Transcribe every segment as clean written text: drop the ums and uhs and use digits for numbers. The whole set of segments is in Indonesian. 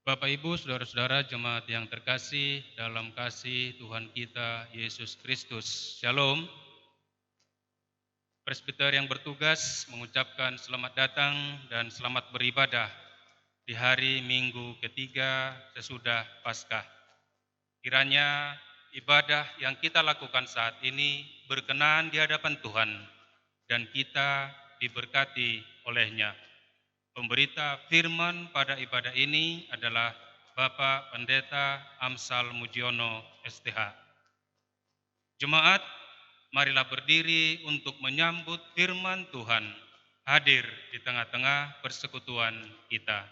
Bapak, Ibu, saudara-saudara jemaat yang terkasih dalam kasih Tuhan kita Yesus Kristus. Shalom. Presbiter yang bertugas mengucapkan selamat datang dan selamat beribadah di hari Minggu ketiga sesudah Paskah. Kiranya ibadah yang kita lakukan saat ini berkenan di hadapan Tuhan dan kita diberkati olehnya. Pemberita firman pada ibadah ini adalah Bapak Pendeta Amsal Mujiono STH. Jemaat, marilah berdiri untuk menyambut firman Tuhan hadir di tengah-tengah persekutuan kita.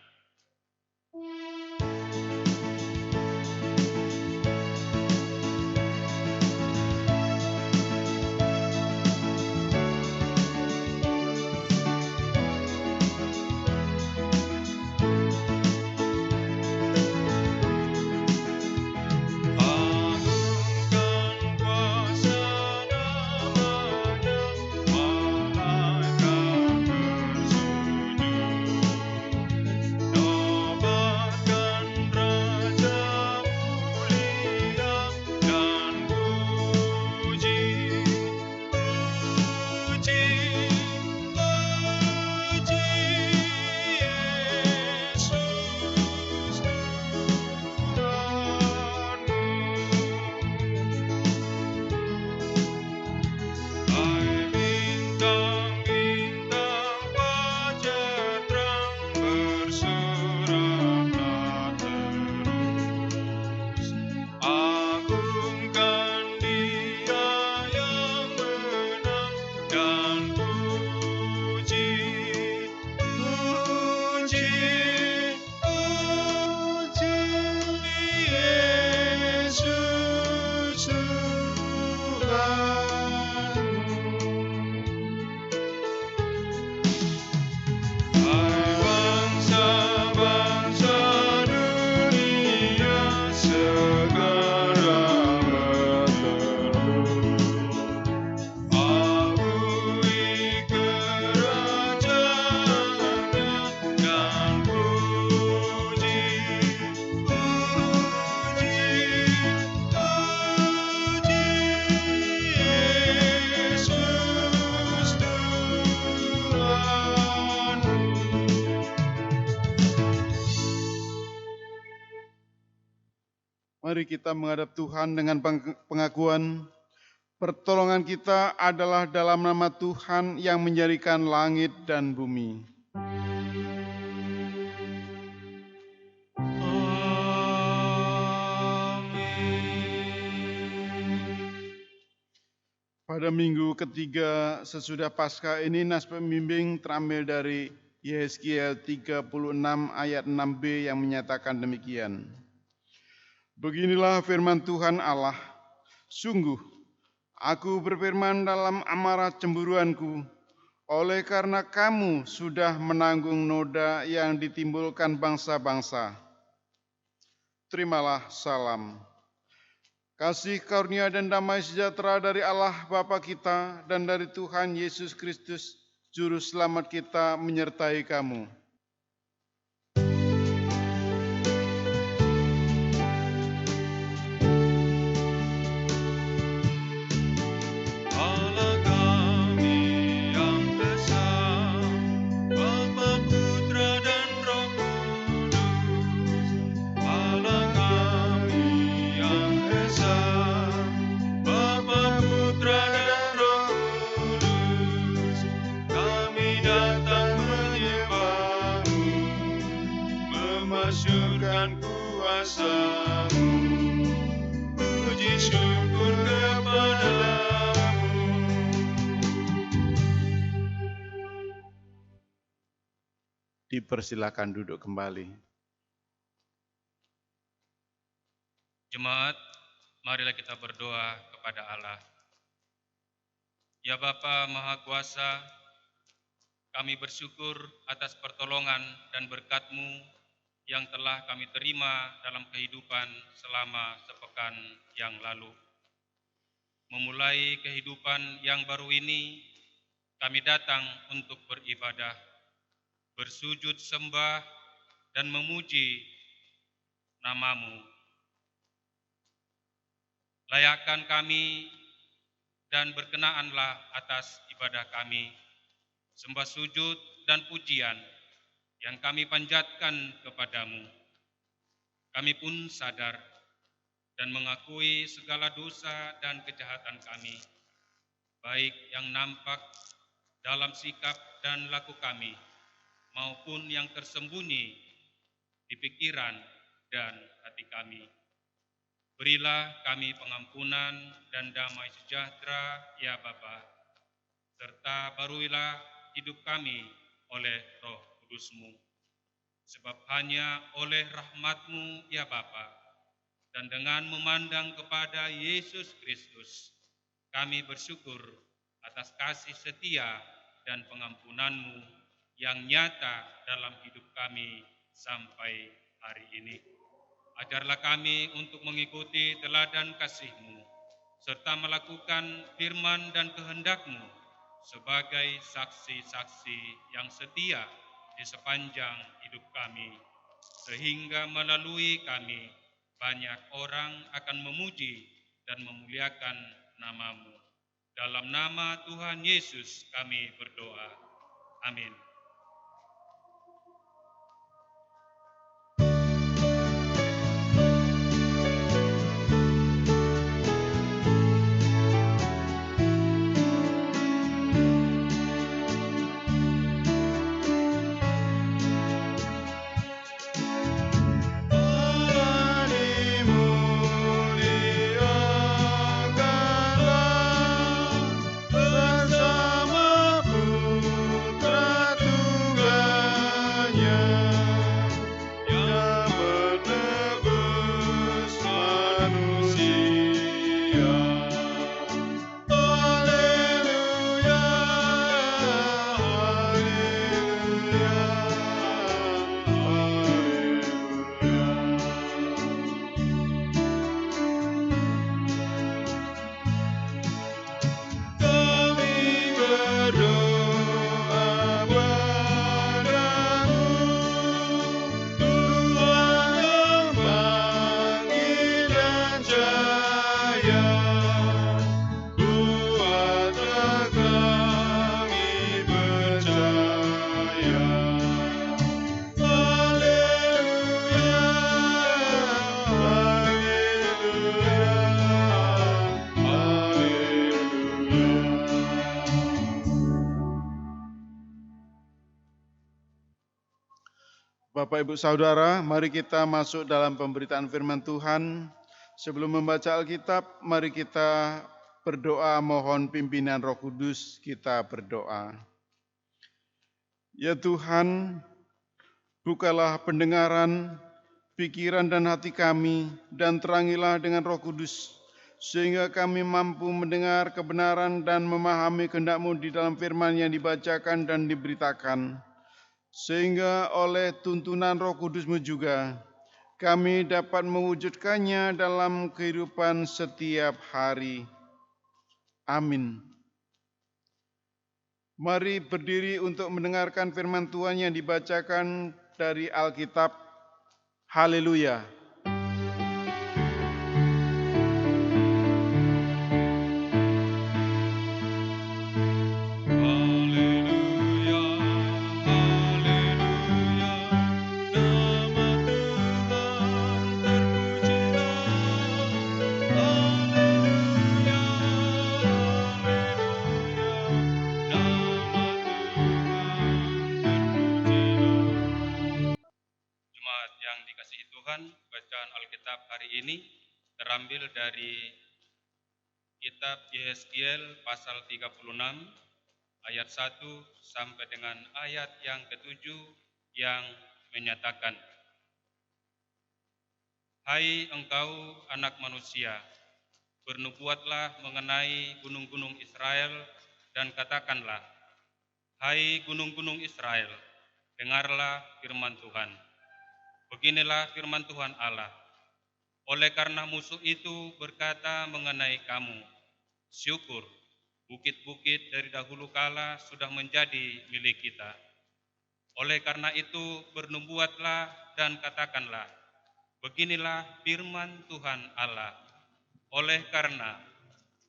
Mari kita menghadap Tuhan dengan pengakuan, pertolongan kita adalah dalam nama Tuhan yang menjadikan langit dan bumi. Pada minggu ketiga sesudah Paskah ini, nas pembimbing terambil dari Yehezkiel 36 ayat 6b yang menyatakan demikian. Beginilah firman Tuhan Allah, sungguh, aku berfirman dalam amarah cemburuanku, oleh karena kamu sudah menanggung noda yang ditimbulkan bangsa-bangsa. Terimalah salam. Kasih karunia dan damai sejahtera dari Allah Bapa kita dan dari Tuhan Yesus Kristus, Juru Selamat kita menyertai kamu. Masyurkan kuasa-Mu, puji syukur kepada-Mu. Dipersilakan duduk kembali. Jemaat, marilah kita berdoa kepada Allah. Ya Bapa Maha Kuasa, kami bersyukur atas pertolongan dan berkat-Mu yang telah kami terima dalam kehidupan selama sepekan yang lalu. Memulai kehidupan yang baru ini, kami datang untuk beribadah, bersujud sembah, dan memuji nama-Mu. Layakkan kami dan berkenaanlah atas ibadah kami, sembah sujud dan pujian yang kami panjatkan kepadamu. Kami pun sadar dan mengakui segala dosa dan kejahatan kami, baik yang nampak dalam sikap dan laku kami, maupun yang tersembunyi di pikiran dan hati kami. Berilah kami pengampunan dan damai sejahtera, ya Bapa, serta baruilah hidup kami oleh Roh Kudus-Mu. Sebab hanya oleh rahmat-Mu, ya Bapa, dan dengan memandang kepada Yesus Kristus, kami bersyukur atas kasih setia dan pengampunan-Mu yang nyata dalam hidup kami sampai hari ini. Ajarlah kami untuk mengikuti teladan kasih-Mu, serta melakukan firman dan kehendak-Mu sebagai saksi-saksi yang setia di sepanjang hidup kami, sehingga melalui kami banyak orang akan memuji dan memuliakan nama-Mu. Dalam nama Tuhan Yesus kami berdoa. Amin. Bapak, Ibu, Saudara, mari kita masuk dalam pemberitaan firman Tuhan. Sebelum membaca Alkitab, mari kita berdoa mohon pimpinan Roh Kudus. Kita berdoa. Ya Tuhan, bukalah pendengaran, pikiran dan hati kami, dan terangilah dengan Roh Kudus, sehingga kami mampu mendengar kebenaran dan memahami kehendak-Mu di dalam firman yang dibacakan dan diberitakan. Sehingga oleh tuntunan Roh Kudus-Mu juga, kami dapat mewujudkannya dalam kehidupan setiap hari. Amin. Mari berdiri untuk mendengarkan firman Tuhan yang dibacakan dari Alkitab. Haleluya. Bacaan Alkitab hari ini terambil dari kitab Yeskiel pasal 36 ayat 1 sampai dengan ayat yang ke-7 yang menyatakan, Hai engkau anak manusia, bernubuatlah mengenai gunung-gunung Israel dan katakanlah, Hai gunung-gunung Israel, dengarlah firman Tuhan. Beginilah firman Tuhan Allah, oleh karena musuh itu berkata mengenai kamu, syukur, bukit-bukit dari dahulu kala sudah menjadi milik kita. Oleh karena itu bernubuatlah dan katakanlah, Beginilah firman Tuhan Allah. Oleh karena,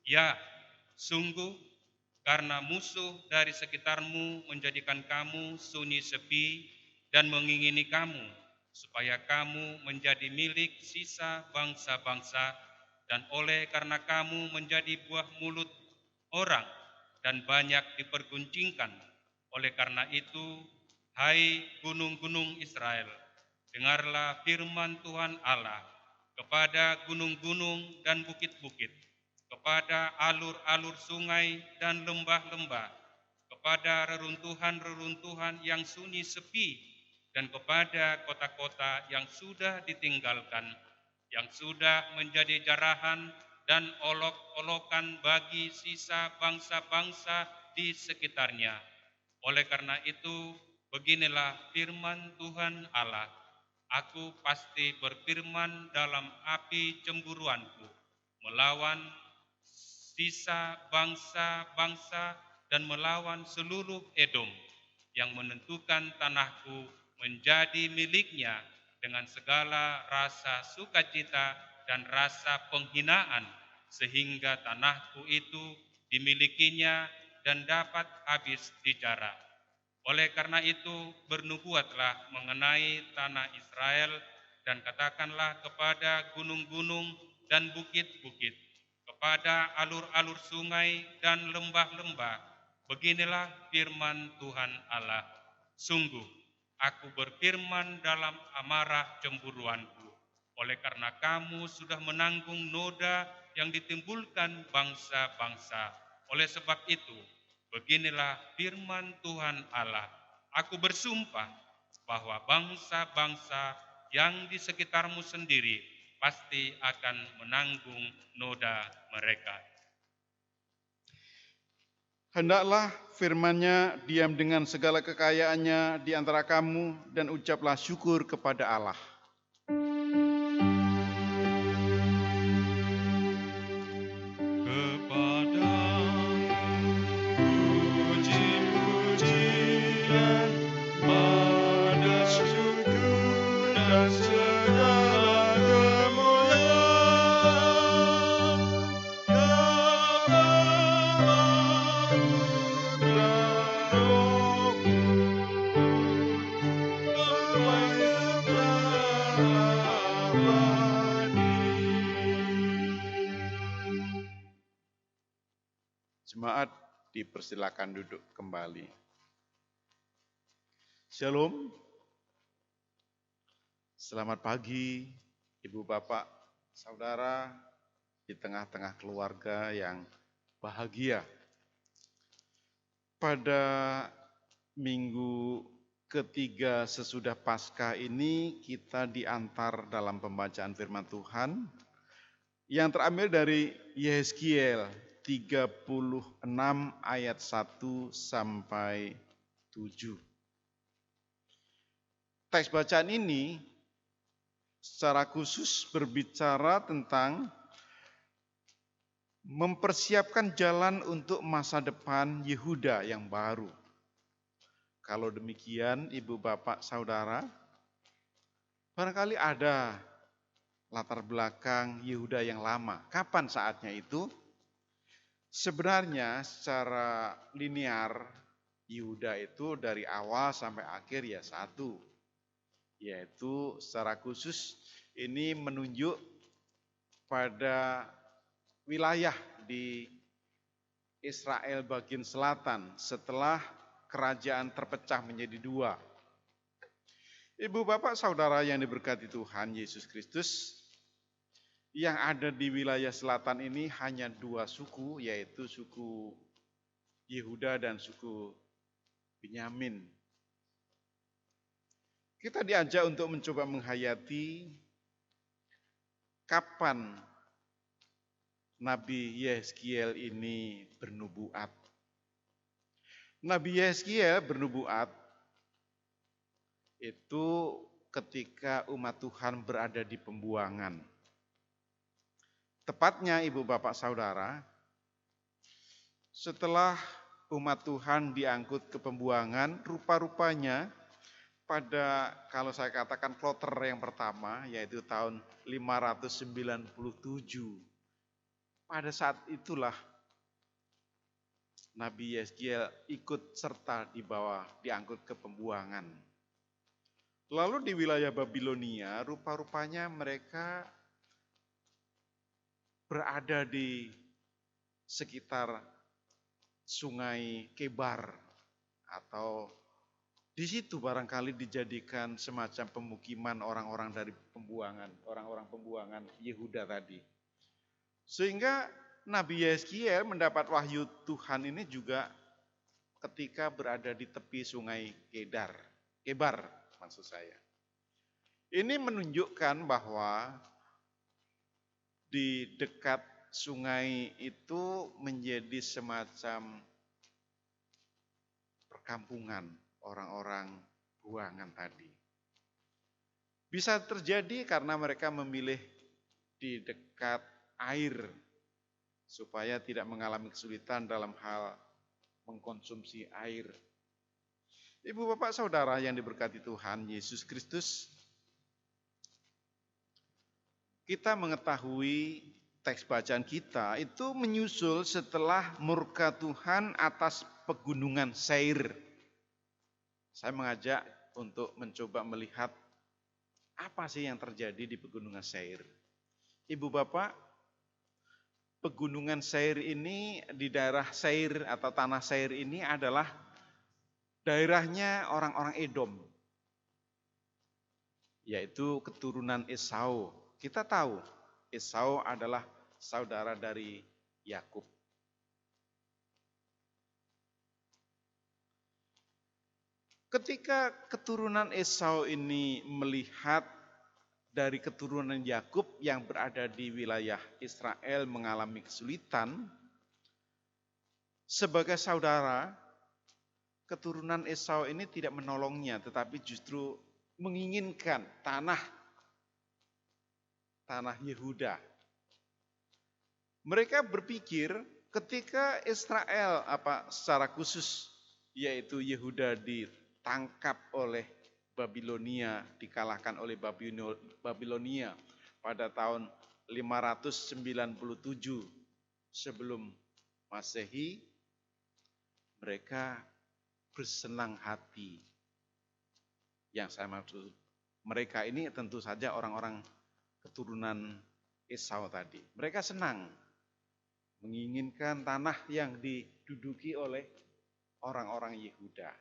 ya, sungguh, karena musuh dari sekitarmu menjadikan kamu sunyi sepi dan mengingini kamu, supaya kamu menjadi milik sisa bangsa-bangsa, dan oleh karena kamu menjadi buah mulut orang dan banyak diperguncingkan. Oleh karena itu, hai gunung-gunung Israel, dengarlah firman Tuhan Allah kepada gunung-gunung dan bukit-bukit, kepada alur-alur sungai dan lembah-lembah, kepada reruntuhan-reruntuhan yang sunyi sepi, dan kepada kota-kota yang sudah ditinggalkan, yang sudah menjadi jarahan dan olok-olokan bagi sisa bangsa-bangsa di sekitarnya. Oleh karena itu, beginilah firman Tuhan Allah. Aku pasti berfirman dalam api cemburuanku, melawan sisa bangsa-bangsa dan melawan seluruh Edom, yang menentukan tanahku menjadi miliknya dengan segala rasa sukacita dan rasa penghinaan, sehingga tanahku itu dimilikinya dan dapat habis dijarah. Oleh karena itu, bernubuatlah mengenai tanah Israel dan katakanlah kepada gunung-gunung dan bukit-bukit, kepada alur-alur sungai dan lembah-lembah, beginilah firman Tuhan Allah. Sungguh, aku berfirman dalam amarah cemburuanku, oleh karena kamu sudah menanggung noda yang ditimbulkan bangsa-bangsa. Oleh sebab itu, beginilah firman Tuhan Allah. Aku bersumpah bahwa bangsa-bangsa yang di sekitarmu sendiri pasti akan menanggung noda mereka. Hendaklah firman-Nya diam dengan segala kekayaannya di antara kamu, dan ucaplah syukur kepada Allah. Puji-pujian, pada syukur dan segala kemuliaan, yang Bapa Rohku, Jemaat dipersilakan duduk kembali. Shalom. Selamat pagi, Ibu Bapak, Saudara, di tengah-tengah keluarga yang bahagia. Pada minggu ketiga sesudah Paskah ini kita diantar dalam pembacaan firman Tuhan yang terambil dari Yehezkiel 36 ayat 1 sampai 7. Teks bacaan ini secara khusus berbicara tentang mempersiapkan jalan untuk masa depan Yehuda yang baru. Kalau demikian, Ibu, Bapak, Saudara, barangkali ada latar belakang Yehuda yang lama. Kapan saatnya itu? Sebenarnya secara linear, Yehuda itu dari awal sampai akhir ya satu. Yaitu secara khusus ini menunjuk pada wilayah di Israel bagian selatan setelah kerajaan terpecah menjadi dua. Ibu, Bapak, Saudara yang diberkati Tuhan Yesus Kristus, yang ada di wilayah selatan ini hanya dua suku, yaitu suku Yehuda dan suku Benyamin. Kita diajak untuk mencoba menghayati kapan Nabi Yehezkiel ini bernubuat. Nabi Yehezkiel bernubuat itu ketika umat Tuhan berada di pembuangan. Tepatnya Ibu, Bapak, Saudara, setelah umat Tuhan diangkut ke pembuangan, rupa-rupanya pada, kalau saya katakan kloter yang pertama, yaitu tahun 597. Pada saat itulah Nabi Yeskiel ikut serta diangkut ke pembuangan. Lalu di wilayah Babilonia, rupa-rupanya mereka berada di sekitar sungai Kebar, atau di situ barangkali dijadikan semacam pemukiman orang-orang dari pembuangan, orang-orang pembuangan Yehuda tadi. Sehingga Nabi Yeskiel mendapat wahyu Tuhan ini juga ketika berada di tepi sungai Kebar maksud saya. Ini menunjukkan bahwa di dekat sungai itu menjadi semacam perkampungan orang-orang buangan tadi. Bisa terjadi karena mereka memilih di dekat air supaya tidak mengalami kesulitan dalam hal mengkonsumsi air. Ibu, bapak, saudara yang diberkati Tuhan Yesus Kristus, kita mengetahui teks bacaan kita itu menyusul setelah murka Tuhan atas pegunungan Seir. Saya mengajak untuk mencoba melihat apa sih yang terjadi di pegunungan Seir. Ibu, bapak, pegunungan Seir ini, di daerah Seir atau tanah Seir ini adalah daerahnya orang-orang Edom, yaitu keturunan Esau. Kita tahu Esau adalah saudara dari Yakub. Ketika keturunan Esau ini melihat dari keturunan Yakub yang berada di wilayah Israel mengalami kesulitan, sebagai saudara, keturunan Esau ini tidak menolongnya, tetapi justru menginginkan tanah Yehuda. Mereka berpikir ketika Israel secara khusus yaitu Yehuda ditangkap oleh Babilonia, dikalahkan oleh Babilonia pada tahun 597 sebelum Masehi, mereka bersenang hati. Yang saya maksud, mereka ini tentu saja orang-orang keturunan Esau tadi. Mereka senang menginginkan tanah yang diduduki oleh orang-orang Yehuda.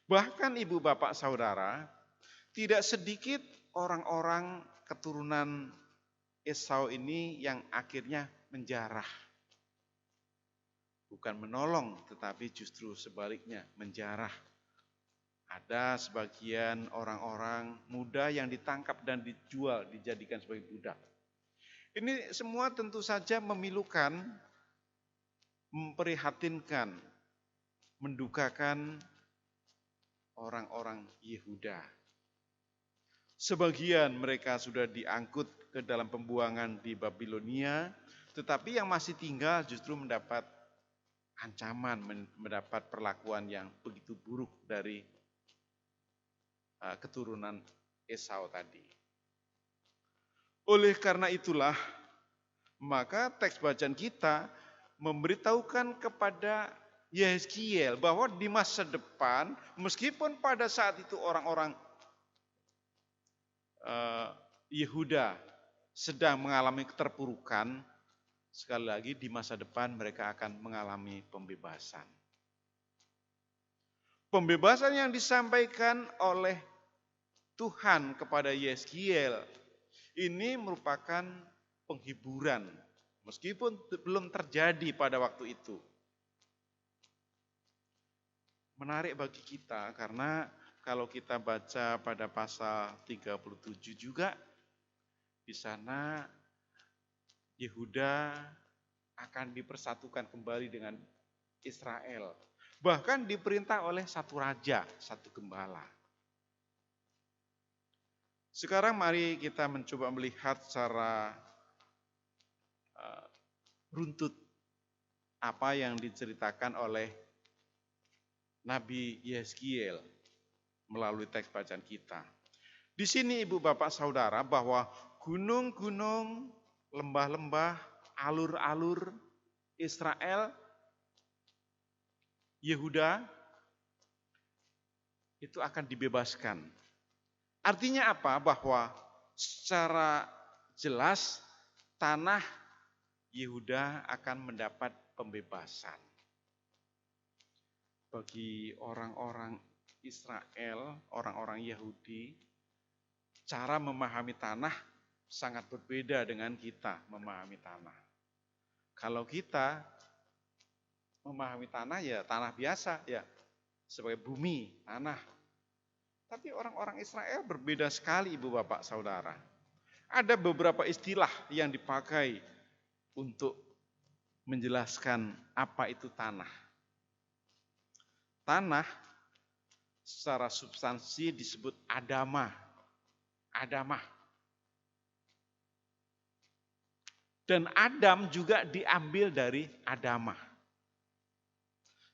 Bahkan ibu, bapak, saudara, tidak sedikit orang-orang keturunan Esau ini yang akhirnya menjarah. Bukan menolong, tetapi justru sebaliknya menjarah. Ada sebagian orang-orang muda yang ditangkap dan dijual, dijadikan sebagai budak. Ini semua tentu saja memilukan, memprihatinkan, mendukakan orang-orang Yehuda. Sebagian mereka sudah diangkut ke dalam pembuangan di Babilonia, tetapi yang masih tinggal justru mendapat ancaman, mendapat perlakuan yang begitu buruk dari keturunan Esau tadi. Oleh karena itulah, maka teks bacaan kita memberitahukan kepada Yeskiel bahwa di masa depan, meskipun pada saat itu orang-orang Yehuda sedang mengalami keterpurukan, sekali lagi di masa depan mereka akan mengalami pembebasan. Pembebasan yang disampaikan oleh Tuhan kepada Yeskiel ini merupakan penghiburan, meskipun belum terjadi pada waktu itu. Menarik bagi kita karena kalau kita baca pada pasal 37 juga, di sana Yehuda akan dipersatukan kembali dengan Israel. Bahkan diperintah oleh satu raja, satu gembala. Sekarang mari kita mencoba melihat secara runtut apa yang diceritakan oleh Nabi Yeskiel. melalui teks bacaan kita. Di sini Ibu Bapak Saudara bahwa gunung-gunung, lembah-lembah, alur-alur Israel, Yehuda itu akan dibebaskan. Artinya apa? Bahwa secara jelas tanah Yehuda akan mendapat pembebasan. Bagi orang-orang Israel, orang-orang Yahudi, cara memahami tanah sangat berbeda dengan kita memahami tanah. Kalau kita memahami tanah ya tanah biasa ya, sebagai bumi, tanah. Tapi orang-orang Israel berbeda sekali Ibu Bapak Saudara. Ada beberapa istilah yang dipakai untuk menjelaskan apa itu tanah. Tanah secara substansi disebut adamah. Adamah. Dan Adam juga diambil dari adamah.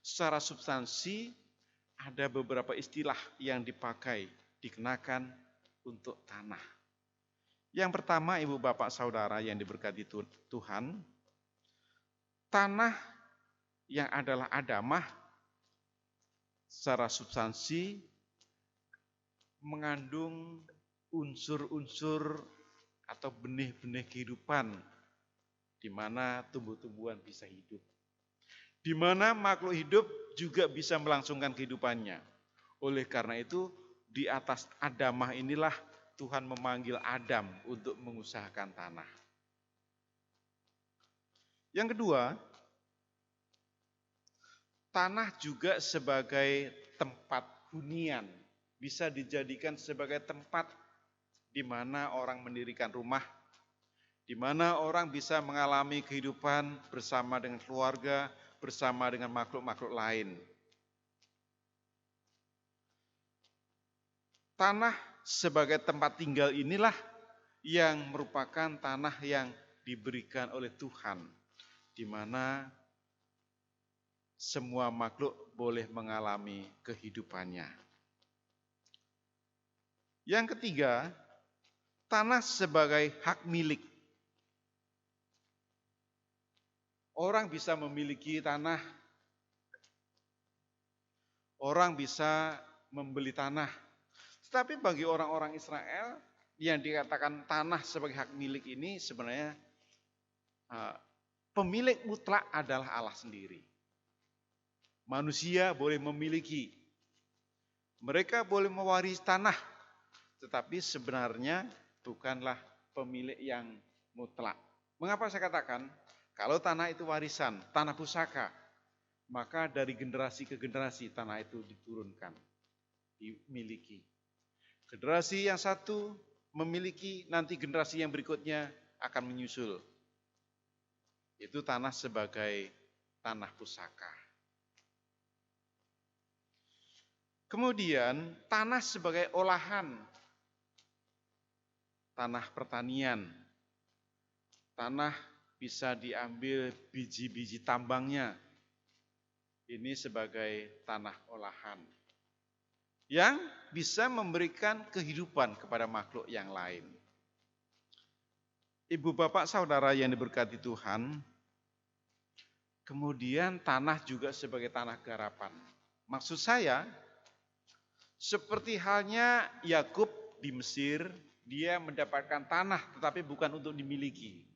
Secara substansi ada beberapa istilah yang dipakai, dikenakan untuk tanah. Yang pertama Ibu Bapak Saudara yang diberkati Tuhan, tanah yang adalah adamah secara substansi mengandung unsur-unsur atau benih-benih kehidupan di mana tumbuh-tumbuhan bisa hidup. Di mana makhluk hidup juga bisa melangsungkan kehidupannya. Oleh karena itu, di atas adamah inilah Tuhan memanggil Adam untuk mengusahakan tanah. Yang kedua, tanah juga sebagai tempat hunian, bisa dijadikan sebagai tempat di mana orang mendirikan rumah, di mana orang bisa mengalami kehidupan bersama dengan keluarga, bersama dengan makhluk-makhluk lain. Tanah sebagai tempat tinggal inilah yang merupakan tanah yang diberikan oleh Tuhan, di mana semua makhluk boleh mengalami kehidupannya. Yang ketiga, tanah sebagai hak milik. Orang bisa memiliki tanah, orang bisa membeli tanah. Tetapi bagi orang-orang Israel yang dikatakan tanah sebagai hak milik ini sebenarnya pemilik mutlak adalah Allah sendiri. Manusia boleh memiliki, mereka boleh mewarisi tanah, tetapi sebenarnya bukanlah pemilik yang mutlak. Mengapa saya katakan kalau tanah itu warisan, tanah pusaka, maka dari generasi ke generasi tanah itu diturunkan, dimiliki. Generasi yang satu memiliki, nanti generasi yang berikutnya akan menyusul. Itu tanah sebagai tanah pusaka. Kemudian tanah sebagai olahan, tanah pertanian. Tanah bisa diambil biji-biji tambangnya. Ini sebagai tanah olahan yang bisa memberikan kehidupan kepada makhluk yang lain. Ibu bapak saudara yang diberkati Tuhan, kemudian tanah juga sebagai tanah garapan. Maksud saya, seperti halnya Yakub di Mesir, dia mendapatkan tanah tetapi bukan untuk dimiliki.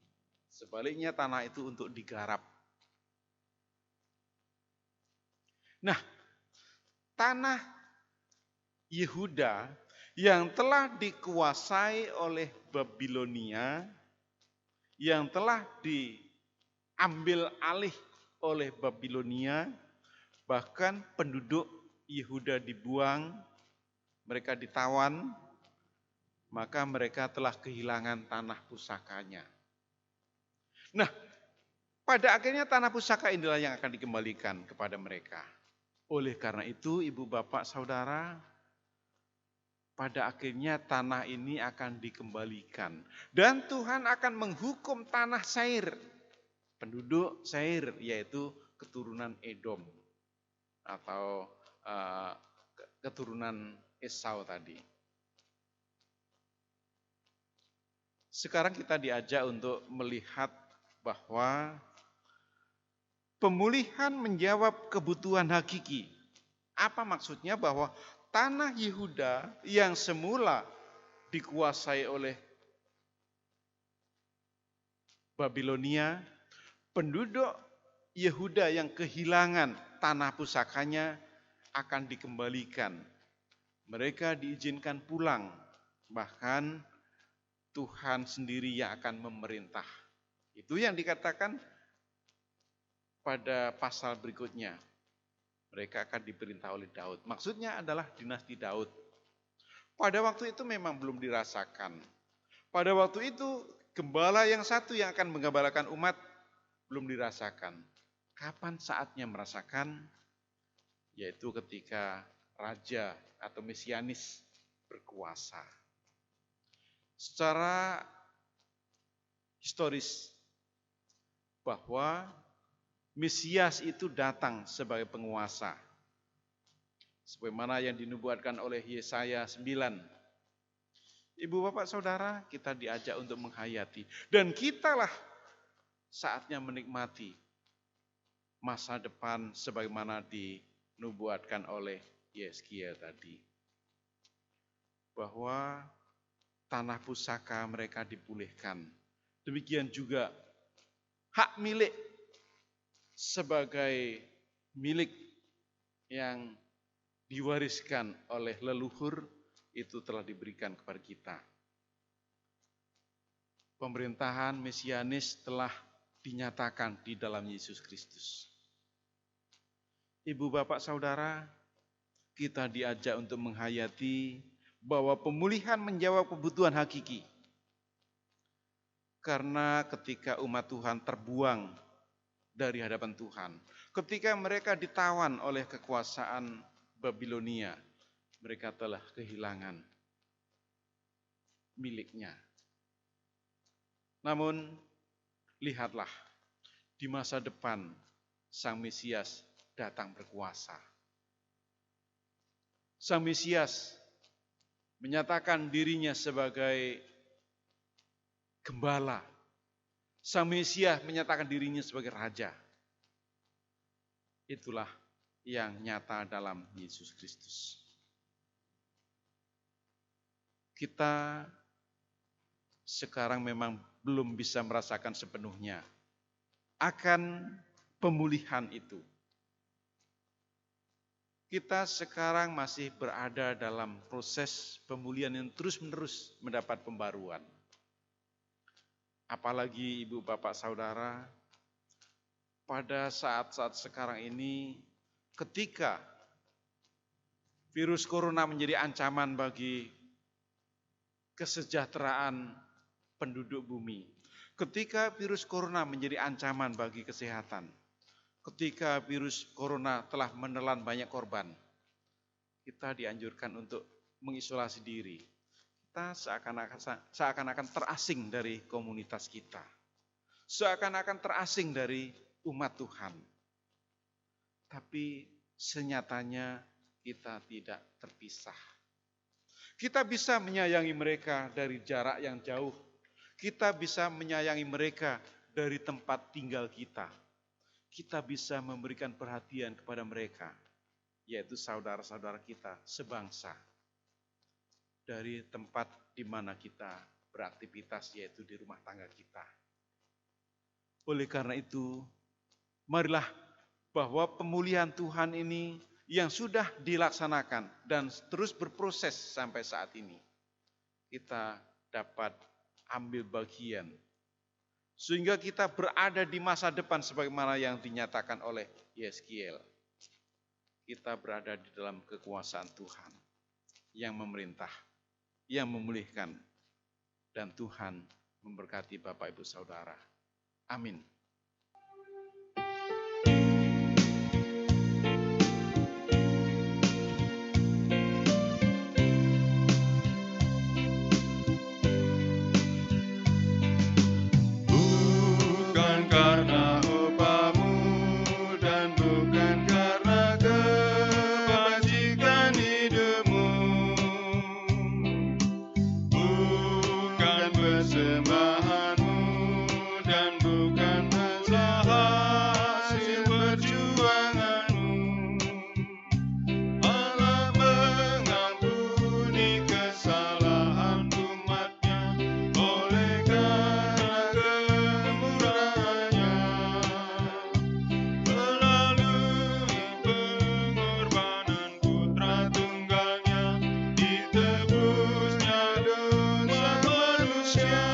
Sebaliknya tanah itu untuk digarap. Nah, tanah Yehuda yang telah dikuasai oleh Babilonia, yang telah diambil alih oleh Babilonia, bahkan penduduk Yehuda dibuang, mereka ditawan, maka mereka telah kehilangan tanah pusakanya. Nah, pada akhirnya tanah pusaka inilah yang akan dikembalikan kepada mereka. Oleh karena itu, ibu bapak saudara, pada akhirnya tanah ini akan dikembalikan. Dan Tuhan akan menghukum tanah Seir. Penduduk Seir, yaitu keturunan Edom. Atau keturunan Esau tadi. Sekarang kita diajak untuk melihat bahwa pemulihan menjawab kebutuhan hakiki. Apa maksudnya? Bahwa tanah Yehuda yang semula dikuasai oleh Babilonia, penduduk Yehuda yang kehilangan tanah pusakanya akan dikembalikan. Mereka diizinkan pulang, bahkan Tuhan sendiri yang akan memerintah. Itu yang dikatakan pada pasal berikutnya. Mereka akan diperintah oleh Daud. Maksudnya adalah dinasti Daud. Pada waktu itu memang belum dirasakan. Pada waktu itu gembala yang satu yang akan menggembalakan umat belum dirasakan. Kapan saatnya merasakan? Yaitu ketika raja atau mesianis berkuasa. Secara historis bahwa Mesias itu datang sebagai penguasa. Sebagaimana yang dinubuatkan oleh Yesaya 9. Ibu bapak saudara, kita diajak untuk menghayati. Dan kitalah saatnya menikmati masa depan sebagaimana dinubuatkan oleh Yeskiel tadi. Bahwa tanah pusaka mereka dipulihkan. Demikian juga hak milik sebagai milik yang diwariskan oleh leluhur itu telah diberikan kepada kita. Pemerintahan mesianis telah dinyatakan di dalam Yesus Kristus. Ibu bapak saudara, kita diajak untuk menghayati bahwa pemulihan menjawab kebutuhan hakiki. Karena ketika umat Tuhan terbuang dari hadapan Tuhan, ketika mereka ditawan oleh kekuasaan Babilonia, mereka telah kehilangan miliknya. Namun, lihatlah, di masa depan Sang Mesias datang berkuasa. Sang Mesias menyatakan dirinya sebagai gembala. Sang Mesias menyatakan dirinya sebagai raja. Itulah yang nyata dalam Yesus Kristus. Kita sekarang memang belum bisa merasakan sepenuhnya akan pemulihan itu. Kita sekarang masih berada dalam proses pemulihan yang terus-menerus mendapat pembaruan. Apalagi ibu bapak saudara, pada saat-saat sekarang ini ketika virus corona menjadi ancaman bagi kesejahteraan penduduk bumi, ketika virus corona menjadi ancaman bagi kesehatan, ketika virus corona telah menelan banyak korban, kita dianjurkan untuk mengisolasi diri. Kita seakan-akan terasing dari komunitas kita. Seakan-akan terasing dari umat Tuhan. Tapi senyatanya kita tidak terpisah. Kita bisa menyayangi mereka dari jarak yang jauh. Kita bisa menyayangi mereka dari tempat tinggal kita. Kita bisa memberikan perhatian kepada mereka, yaitu saudara-saudara kita sebangsa. Dari tempat di mana kita beraktivitas, yaitu di rumah tangga kita. Oleh karena itu, marilah bahwa pemulihan Tuhan ini yang sudah dilaksanakan dan terus berproses sampai saat ini, kita dapat ambil bagian. Sehingga kita berada di masa depan sebagaimana yang dinyatakan oleh Yeskiel. Kita berada di dalam kekuasaan Tuhan yang memerintah, yang memulihkan, dan Tuhan memberkati Bapak Ibu Saudara. Amin. Bukan karena upahmu dan bukan karena kebajikan hidupmu, persembahanmu dan bukan hasil perjuanganmu. Allah mengampuni kesalahan umatnya oleh karena kemurahannya. Melalui pengorbanan putra tunggalnya, ditebusnya dosa manusia.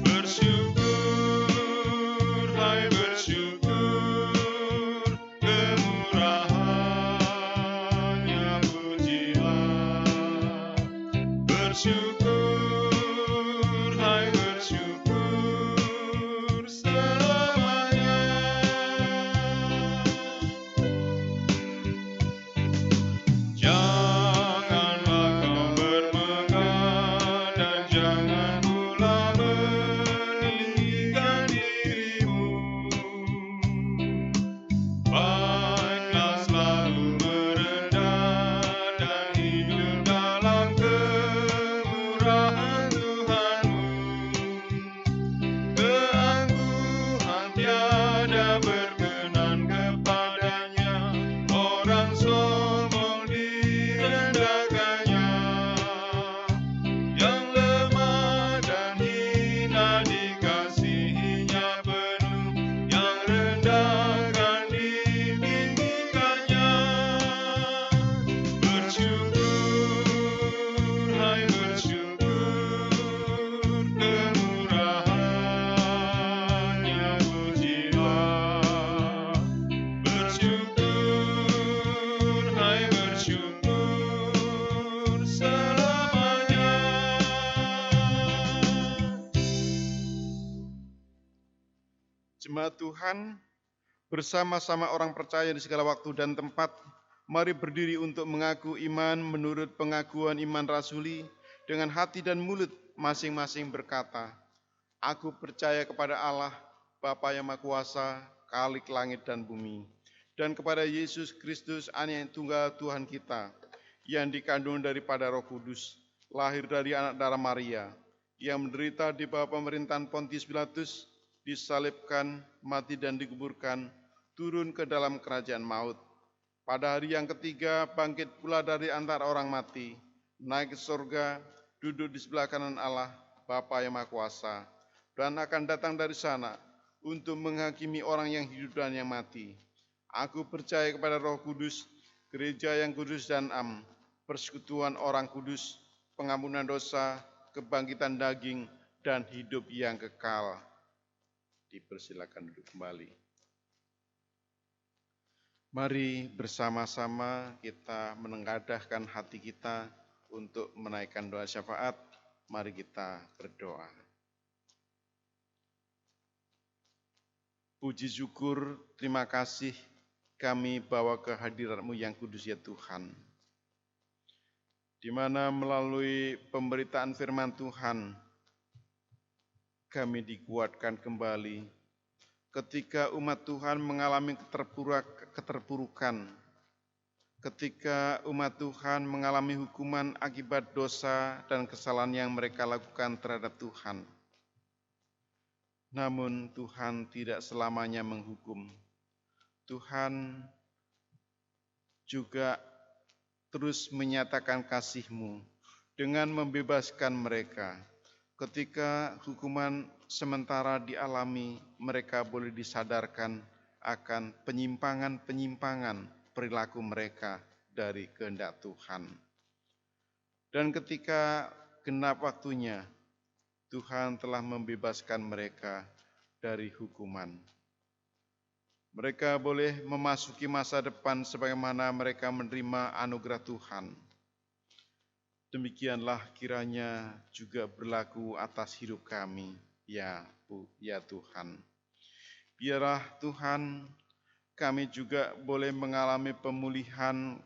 Bersyukur, hai bersyukur, kemurahannya pujilah. Bersyukur, hai bersyukur, selamanya. Janganlah kau bermegah dan jangan pula meninggikan dirimu. Baiklah selalu merendah dan hidup dalam kemurahan Tuhanmu. Keangkuhan tiada berkenan kepadanya, orang sombong direndahkannya. Yang lemah dan hina dikasihinya penuh, yang rendah akan ditinggikannya. Bersyukur, hai bersyukur, kemurahannya pujilah. Bersyukur, hai bersyukur, selamanya. Jemaat Tuhan, bersama-sama orang percaya di segala waktu dan tempat, mari berdiri untuk mengaku iman menurut pengakuan iman rasuli dengan hati dan mulut masing-masing berkata, Aku percaya kepada Allah, Bapa yang Maha Kuasa, Khalik langit dan bumi, dan kepada Yesus Kristus, Anak yang tunggal Tuhan kita, yang dikandung daripada Roh Kudus, lahir dari anak darah Maria, yang menderita di bawah pemerintahan Pontius Pilatus, disalibkan, mati dan dikuburkan, turun ke dalam kerajaan maut. Pada hari yang ketiga bangkit pula dari antara orang mati, naik ke surga, duduk di sebelah kanan Allah, Bapa yang Maha Kuasa, dan akan datang dari sana untuk menghakimi orang yang hidup dan yang mati. Aku percaya kepada Roh Kudus, gereja yang kudus dan am, persekutuan orang kudus, pengampunan dosa, kebangkitan daging, dan hidup yang kekal. Dipersilakan duduk kembali. Mari bersama-sama kita menengadahkan hati kita untuk menaikkan doa syafaat. Mari kita berdoa. Puji syukur, terima kasih kami bawa ke hadirat-Mu yang kudus ya Tuhan. Di mana melalui pemberitaan firman Tuhan, kami dikuatkan kembali ketika umat Tuhan mengalami keterpurukan, ketika umat Tuhan mengalami hukuman akibat dosa dan kesalahan yang mereka lakukan terhadap Tuhan. Namun Tuhan tidak selamanya menghukum. Tuhan juga terus menyatakan kasih-Mu dengan membebaskan mereka. Ketika hukuman sementara dialami, mereka boleh disadarkan akan penyimpangan-penyimpangan perilaku mereka dari kehendak Tuhan. Dan ketika genap waktunya, Tuhan telah membebaskan mereka dari hukuman. Mereka boleh memasuki masa depan sebagaimana mereka menerima anugerah Tuhan. Demikianlah kiranya juga berlaku atas hidup kami, ya Tuhan. Biarlah Tuhan, kami juga boleh mengalami pemulihan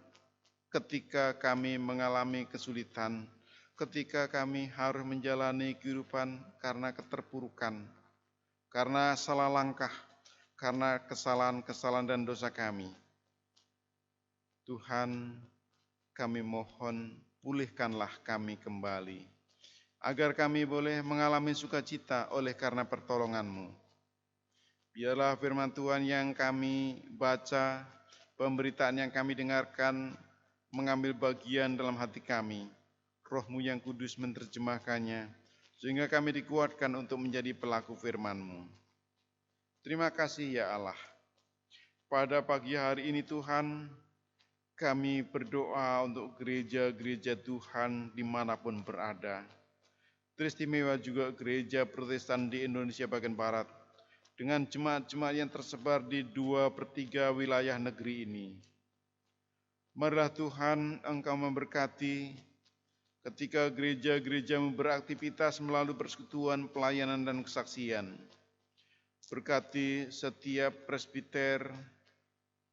ketika kami mengalami kesulitan, ketika kami harus menjalani kehidupan karena keterpurukan, karena salah langkah, karena kesalahan-kesalahan dan dosa kami. Tuhan, kami mohon, pulihkanlah kami kembali, agar kami boleh mengalami sukacita oleh karena pertolongan-Mu. Biarlah firman Tuhan yang kami baca, pemberitaan yang kami dengarkan, mengambil bagian dalam hati kami. Roh-Mu yang kudus menerjemahkannya, sehingga kami dikuatkan untuk menjadi pelaku firman-Mu. Terima kasih ya Allah. Pada pagi hari ini Tuhan, kami berdoa untuk gereja-gereja Tuhan dimanapun berada. Teristimewa juga gereja Protestan di Indonesia bagian Barat, dengan jemaat-jemaat yang tersebar di 2/3 wilayah negeri ini. Marilah Tuhan Engkau memberkati ketika gereja-gereja beraktivitas melalui persekutuan, pelayanan, dan kesaksian. Berkati setiap presbiter,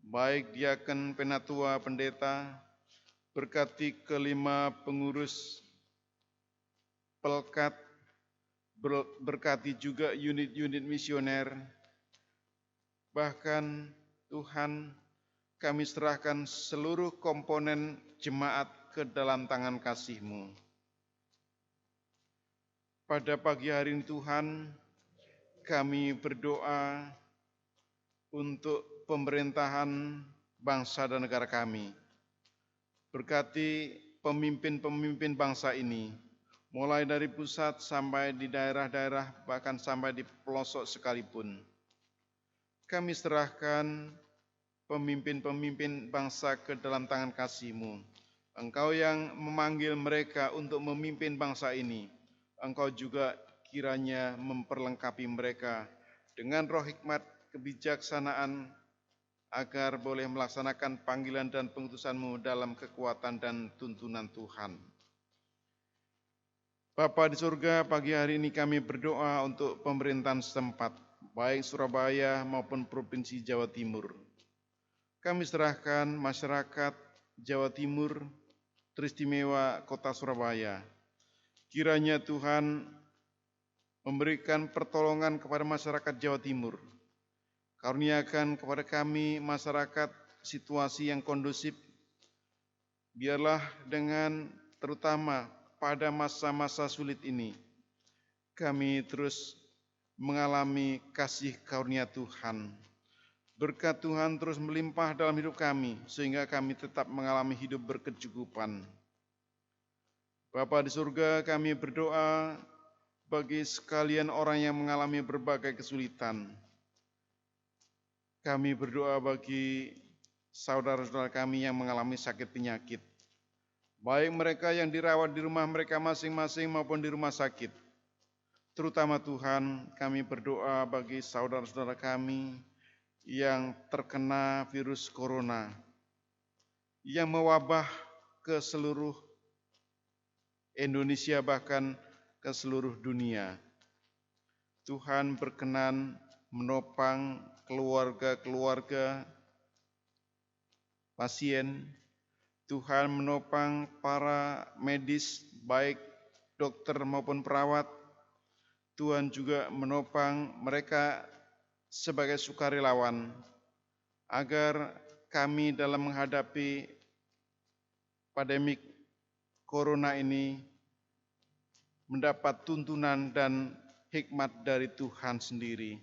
baik diaken, penatua, pendeta, berkati kelima pengurus pelkat, berkati juga unit-unit misioner. Bahkan Tuhan, kami serahkan seluruh komponen jemaat ke dalam tangan kasih-Mu. Pada pagi hari ini Tuhan, kami berdoa untuk pemerintahan bangsa dan negara kami. Berkati pemimpin-pemimpin bangsa ini, mulai dari pusat sampai di daerah-daerah, bahkan sampai di pelosok sekalipun. Kami serahkan pemimpin-pemimpin bangsa ke dalam tangan kasih-Mu. Engkau yang memanggil mereka untuk memimpin bangsa ini. Engkau juga kiranya memperlengkapi mereka dengan roh hikmat, kebijaksanaan, agar boleh melaksanakan panggilan dan pengutusan-Mu dalam kekuatan dan tuntunan Tuhan. Bapa di surga, pagi hari ini kami berdoa untuk pemerintahan setempat, baik Surabaya maupun Provinsi Jawa Timur. Kami serahkan masyarakat Jawa Timur, teristimewa Kota Surabaya. Kiranya Tuhan memberikan pertolongan kepada masyarakat Jawa Timur. Karuniakan kepada kami masyarakat situasi yang kondusif. Biarlah dengan terutama pada masa-masa sulit ini, kami terus mengalami kasih karunia Tuhan. Berkat Tuhan terus melimpah dalam hidup kami, sehingga kami tetap mengalami hidup berkecukupan. Bapa di surga, kami berdoa bagi sekalian orang yang mengalami berbagai kesulitan. Kami berdoa bagi saudara-saudara kami yang mengalami sakit penyakit, baik mereka yang dirawat di rumah mereka masing-masing maupun di rumah sakit. Terutama Tuhan, kami berdoa bagi saudara-saudara kami yang terkena virus corona, yang mewabah ke seluruh Indonesia bahkan ke seluruh dunia. Tuhan berkenan menopang keluarga-keluarga pasien. Tuhan menopang para medis, baik dokter maupun perawat. Tuhan juga menopang mereka sebagai sukarelawan, agar kami dalam menghadapi pandemik corona ini mendapat tuntunan dan hikmat dari Tuhan sendiri.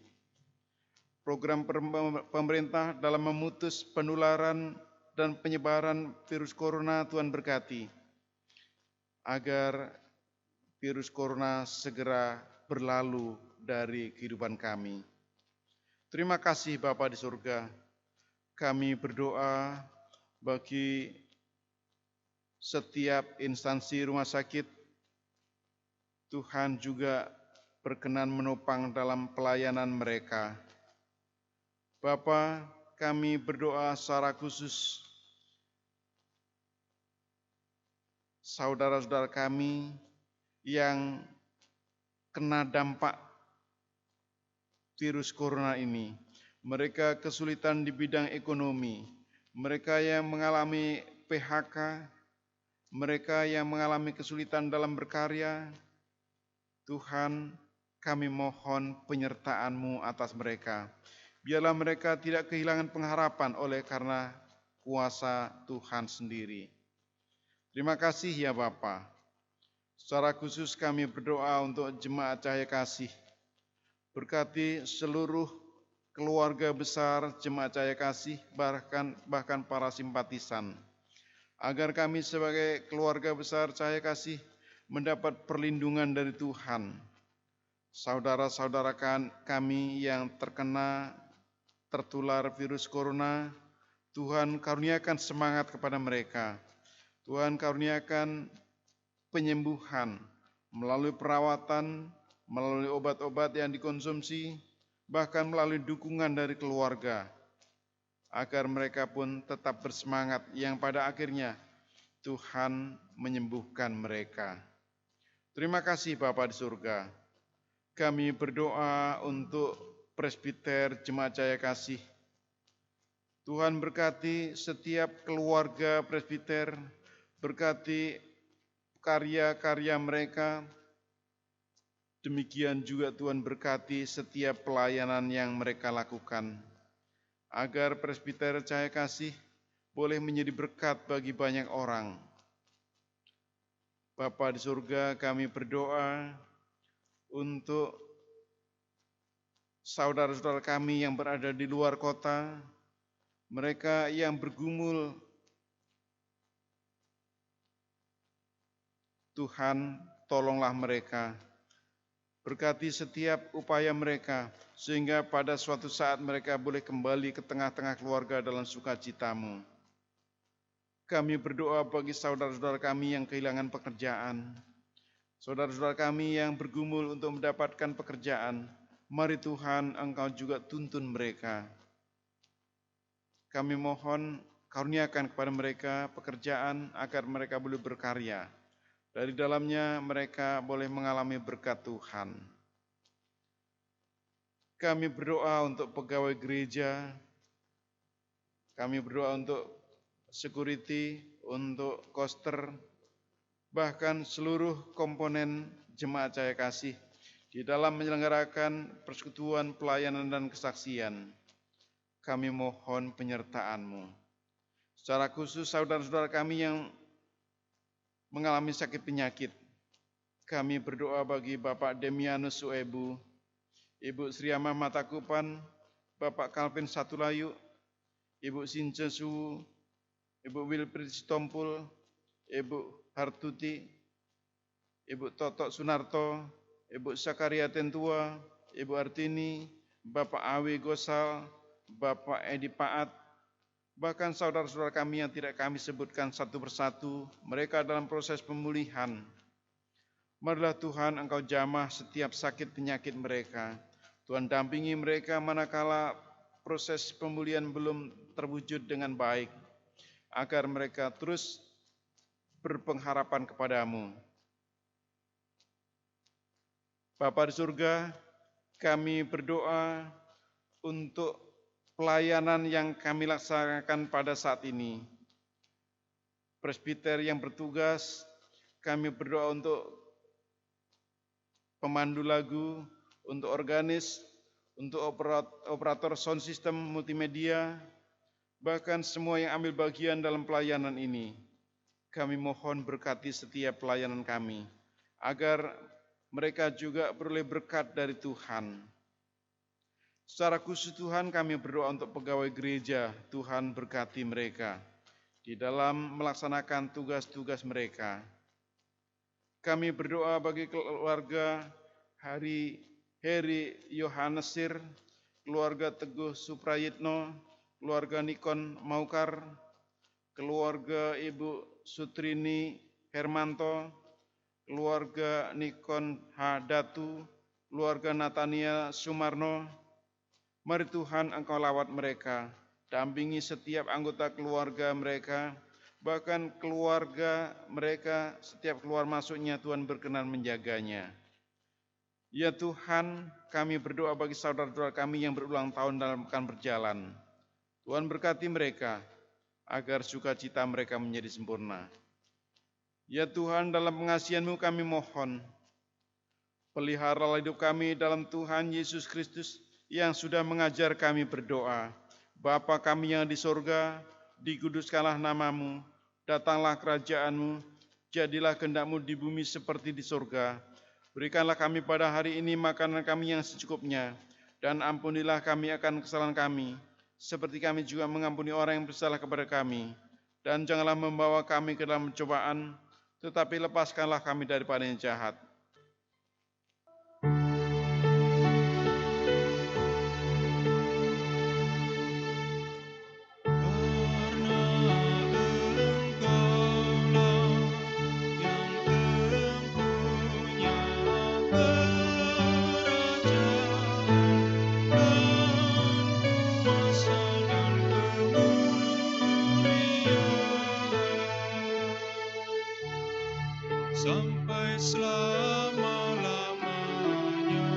Program pemerintah dalam memutus penularan dan penyebaran virus corona Tuhan berkati, agar virus corona segera berlalu dari kehidupan kami. Terima kasih Bapa di surga. Kami berdoa bagi setiap instansi rumah sakit. Tuhan juga berkenan menopang dalam pelayanan mereka. Bapa, kami berdoa secara khusus saudara-saudara kami yang kena dampak virus corona ini. Mereka kesulitan di bidang ekonomi, mereka yang mengalami PHK, mereka yang mengalami kesulitan dalam berkarya. Tuhan, kami mohon penyertaan-Mu atas mereka. Biarlah mereka tidak kehilangan pengharapan oleh karena kuasa Tuhan sendiri. Terima kasih ya Bapa. Secara khusus kami berdoa untuk Jemaat Cahaya Kasih. Berkati seluruh keluarga besar Jemaat Cahaya Kasih, bahkan para simpatisan. Agar kami sebagai keluarga besar Cahaya Kasih mendapat perlindungan dari Tuhan. Saudara-saudara kami yang tertular virus corona, Tuhan karuniakan semangat kepada mereka. Tuhan karuniakan penyembuhan melalui perawatan, melalui obat-obat yang dikonsumsi, bahkan melalui dukungan dari keluarga, agar mereka pun tetap bersemangat yang pada akhirnya Tuhan menyembuhkan mereka. Terima kasih Bapa di surga. Kami berdoa untuk presbiter Jemaat Cahaya Kasih. Tuhan berkati setiap keluarga presbiter, berkati karya-karya mereka. Demikian juga Tuhan berkati setiap pelayanan yang mereka lakukan, agar presbiter Cahaya Kasih boleh menjadi berkat bagi banyak orang. Bapa di surga, kami berdoa untuk saudara-saudara kami yang berada di luar kota, mereka yang bergumul. Tuhan, tolonglah mereka. Berkati setiap upaya mereka, sehingga pada suatu saat mereka boleh kembali ke tengah-tengah keluarga dalam sukacitamu. Kami berdoa bagi saudara-saudara kami yang kehilangan pekerjaan. Saudara-saudara kami yang bergumul untuk mendapatkan pekerjaan, mari Tuhan Engkau juga tuntun mereka. Kami mohon karuniakan kepada mereka pekerjaan agar mereka boleh berkarya. Dari dalamnya mereka boleh mengalami berkat Tuhan. Kami berdoa untuk pegawai gereja, kami berdoa untuk security, untuk koster, bahkan seluruh komponen Jemaat Cahaya Kasih di dalam menyelenggarakan persekutuan, pelayanan, dan kesaksian. Kami mohon penyertaan-Mu. Secara khusus saudara-saudara kami yang mengalami sakit penyakit, kami berdoa bagi Bapak Demianus Suebu, Ibu Sriama Matakupan, Bapak Calvin Satulayu, Ibu Since Su, Ibu Wilfrid Sitompul, Ibu Hartuti, Ibu Toto Sunarto, Ibu Sakaria Tentua, Ibu Artini, Bapak Awi Gosal, Bapak Edi Paat, bahkan saudara-saudara kami yang tidak kami sebutkan satu persatu, mereka dalam proses pemulihan. Marilah Tuhan Engkau jamah setiap sakit penyakit mereka. Tuhan dampingi mereka manakala proses pemulihan belum terwujud dengan baik, agar mereka terus berpengharapan kepadamu. Bapa di surga, kami berdoa untuk pelayanan yang kami laksanakan pada saat ini. Presbiter yang bertugas, kami berdoa untuk pemandu lagu, untuk organis, untuk operator sound system multimedia, bahkan semua yang ambil bagian dalam pelayanan ini. Kami mohon berkati setiap pelayanan kami, agar mereka juga beroleh berkat dari Tuhan. Secara khusus Tuhan kami berdoa untuk pegawai gereja, Tuhan berkati mereka di dalam melaksanakan tugas-tugas mereka. Kami berdoa bagi keluarga Heri Yohanesir, keluarga Teguh Suprayitno, keluarga Nikon Maukar, keluarga Ibu Sutrini Hermanto, keluarga Nikon Hadatu, keluarga Natania Sumarno. Mari Tuhan Engkau lawat mereka, dampingi setiap anggota keluarga mereka, bahkan keluarga mereka setiap keluar masuknya Tuhan berkenan menjaganya. Ya Tuhan, kami berdoa bagi saudara-saudara kami yang berulang tahun dalam pekan berjalan. Tuhan berkati mereka, agar sukacita mereka menjadi sempurna. Ya Tuhan, dalam pengasihan-Mu kami mohon, peliharalah hidup kami dalam Tuhan Yesus Kristus, yang sudah mengajar kami berdoa. Bapa kami yang di sorga, dikuduskanlah nama-Mu, datanglah kerajaan-Mu, jadilah kehendak-Mu di bumi seperti di surga. Berikanlah kami pada hari ini makanan kami yang secukupnya, dan ampunilah kami akan kesalahan kami, seperti kami juga mengampuni orang yang bersalah kepada kami. Dan janganlah membawa kami ke dalam pencobaan, tetapi lepaskanlah kami daripada yang jahat. Sampai selama-lamanya.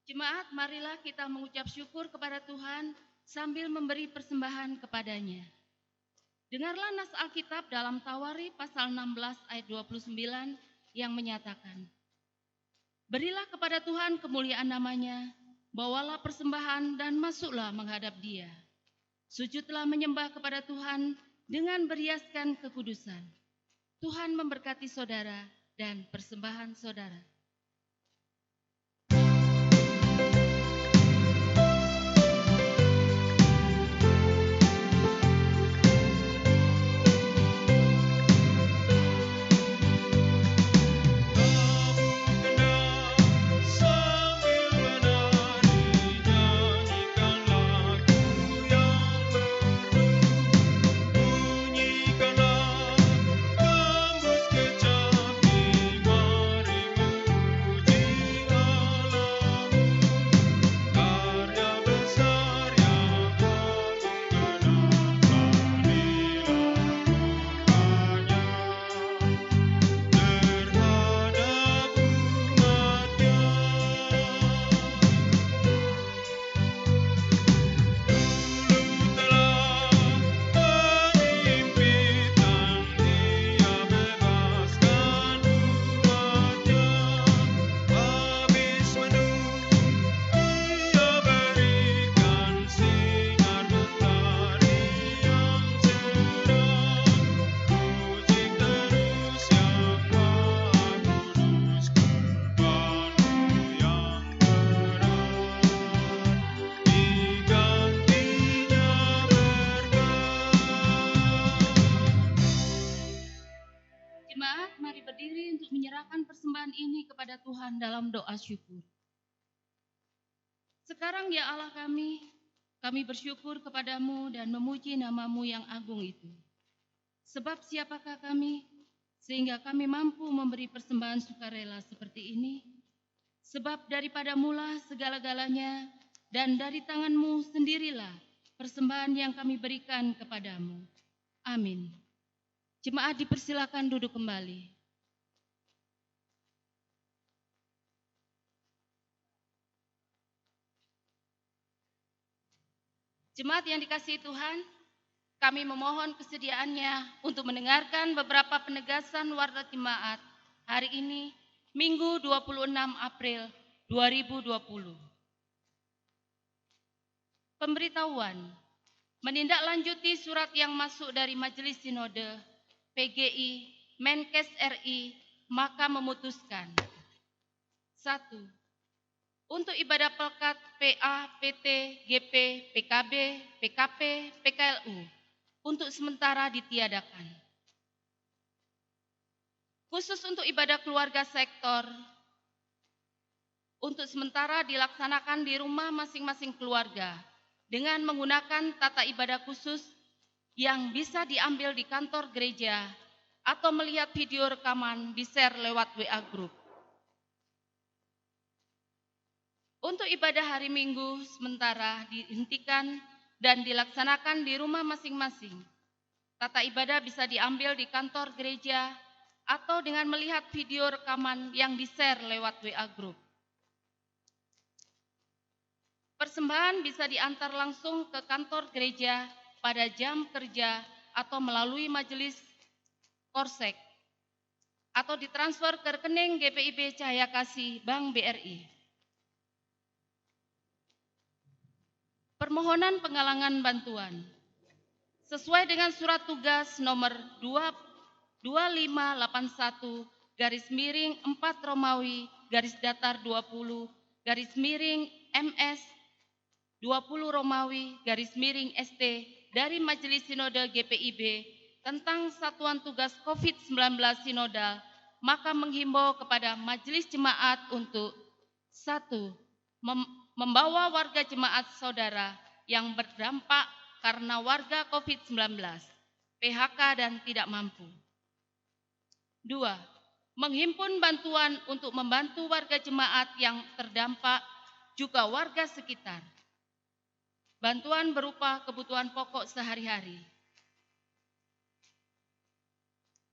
Jemaat, marilah kita mengucap syukur kepada Tuhan sambil memberi persembahan kepadanya. Dengarlah nas Alkitab dalam Tawari pasal 16 ayat 29 yang menyatakan, berilah kepada Tuhan kemuliaan namanya, bawalah persembahan dan masuklah menghadap Dia. Sujudlah menyembah kepada Tuhan dengan berhiaskan kekudusan. Tuhan memberkati saudara dan persembahan saudara. Jemaat, mari berdiri untuk menyerahkan persembahan ini kepada Tuhan dalam doa syukur. Sekarang ya Allah kami bersyukur kepadamu dan memuji nama-Mu yang agung itu. Sebab siapakah kami, sehingga kami mampu memberi persembahan sukarela seperti ini? Sebab daripada mula segala-galanya, dan dari tangan-Mu sendirilah persembahan yang kami berikan kepadamu. Amin. Jemaat dipersilakan duduk kembali. Jemaat yang dikasihi Tuhan, kami memohon kesediaannya untuk mendengarkan beberapa penegasan warta jemaat hari ini, Minggu 26 April 2020. Pemberitahuan, menindaklanjuti surat yang masuk dari Majelis Sinode PGI Menkes RI, maka memutuskan 1. Untuk ibadah pelekat PA, PT, GP, PKB, PKP, PKLU untuk sementara ditiadakan. Khusus untuk ibadah keluarga sektor, untuk sementara dilaksanakan di rumah masing-masing keluarga dengan menggunakan tata ibadah khusus yang bisa diambil di kantor gereja atau melihat video rekaman di-share lewat WA Group. Untuk ibadah hari Minggu sementara dihentikan dan dilaksanakan di rumah masing-masing. Tata ibadah bisa diambil di kantor gereja atau dengan melihat video rekaman yang di-share lewat WA Group. Persembahan bisa diantar langsung ke kantor gereja pada jam kerja atau melalui majelis Korsek atau ditransfer ke rekening GPIB Cahaya Kasih Bank BRI. Permohonan penggalangan bantuan. Sesuai dengan surat tugas nomor 2581 /4 Romawi /20 MS 20 Romawi /ST dari Majelis Sinode GPIB tentang Satuan Tugas COVID-19 Sinodal, maka menghimbau kepada Majelis Jemaat untuk 1. Membawa warga jemaat saudara yang berdampak karena warga COVID-19, PHK dan tidak mampu. 2. Menghimpun bantuan untuk membantu warga jemaat yang terdampak, juga warga sekitar. Bantuan berupa kebutuhan pokok sehari-hari.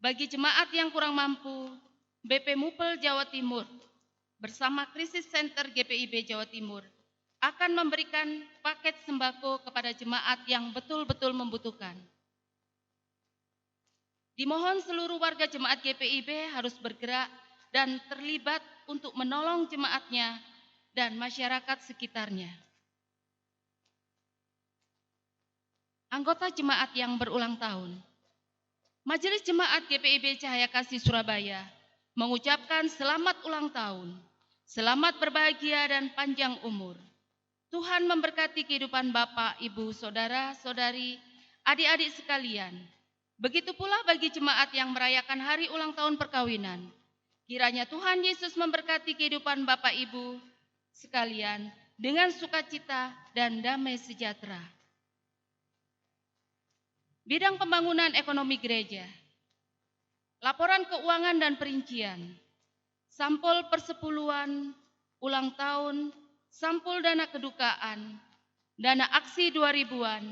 Bagi jemaat yang kurang mampu, BP Mupel Jawa Timur bersama Krisis Center GPIB Jawa Timur akan memberikan paket sembako kepada jemaat yang betul-betul membutuhkan. Dimohon seluruh warga jemaat GPIB harus bergerak dan terlibat untuk menolong jemaatnya dan masyarakat sekitarnya. Anggota jemaat yang berulang tahun. Majelis Jemaat GPIB Cahaya Kasih Surabaya mengucapkan selamat ulang tahun, selamat berbahagia dan panjang umur. Tuhan memberkati kehidupan Bapak, Ibu, Saudara, Saudari, adik-adik sekalian. Begitu pula bagi jemaat yang merayakan hari ulang tahun perkawinan. Kiranya Tuhan Yesus memberkati kehidupan Bapak, Ibu sekalian dengan sukacita dan damai sejahtera. Bidang pembangunan ekonomi gereja. Laporan keuangan dan perincian. Sampul persepuluhan, ulang tahun, sampul dana kedukaan, dana aksi 2000-an,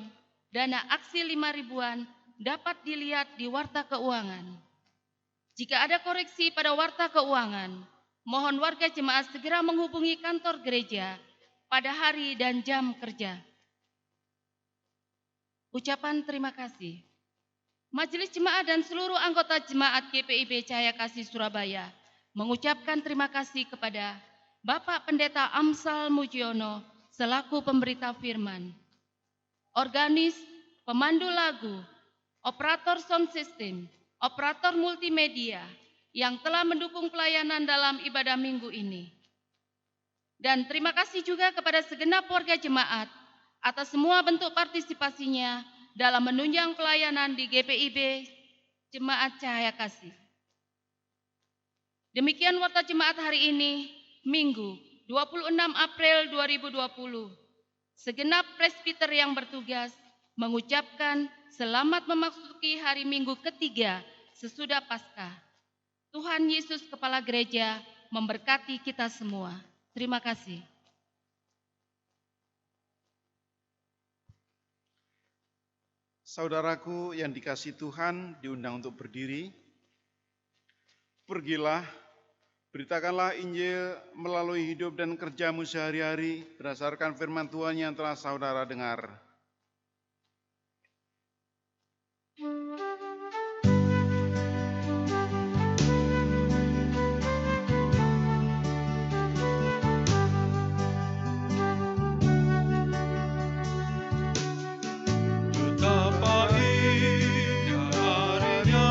dana aksi 5000-an dapat dilihat di Warta Keuangan. Jika ada koreksi pada Warta Keuangan, mohon warga jemaat segera menghubungi kantor gereja pada hari dan jam kerja. Ucapan terima kasih. Majelis Jemaat dan seluruh anggota Jemaat GPIB Cahaya Kasih Surabaya mengucapkan terima kasih kepada Bapak Pendeta Amsal Mujiono selaku pemberita firman, organis, pemandu lagu, operator sound system, operator multimedia yang telah mendukung pelayanan dalam ibadah minggu ini. Dan terima kasih juga kepada segenap warga jemaat atas semua bentuk partisipasinya dalam menunjang pelayanan di GPIB Jemaat Cahaya Kasih. Demikian warta jemaat hari ini, Minggu 26 April 2020. Segenap presbiter yang bertugas mengucapkan selamat memasuki hari Minggu ketiga sesudah Paskah. Tuhan Yesus Kepala Gereja memberkati kita semua. Terima kasih. Saudaraku yang dikasihi Tuhan, diundang untuk berdiri. Pergilah, beritakanlah Injil melalui hidup dan kerjamu sehari-hari berdasarkan firman Tuhan yang telah saudara dengar. Betapa indah harinya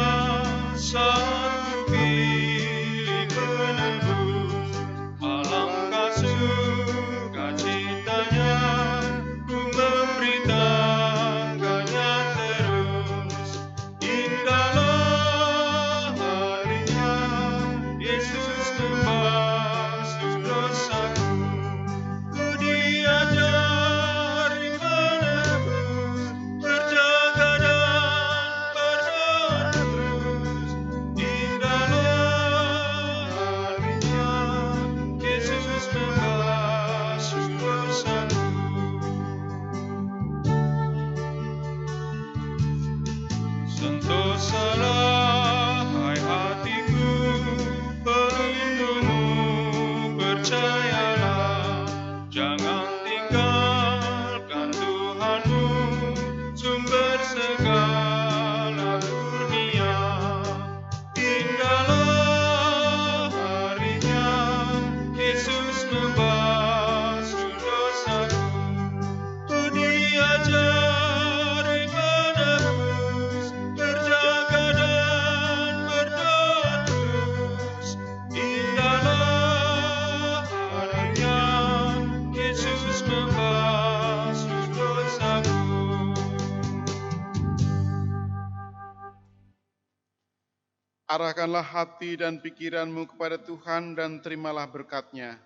saat pilih menebus, alangkah sukacitanya ku memberi Arahkanlah hati dan pikiranmu kepada Tuhan dan terimalah berkat-Nya.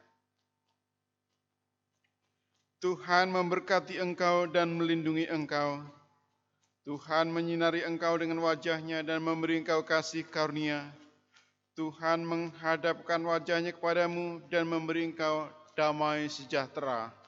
Tuhan memberkati engkau dan melindungi engkau. Tuhan menyinari engkau dengan wajah-Nya dan memberi engkau kasih karunia. Tuhan menghadapkan wajah-Nya kepadamu dan memberi engkau damai sejahtera.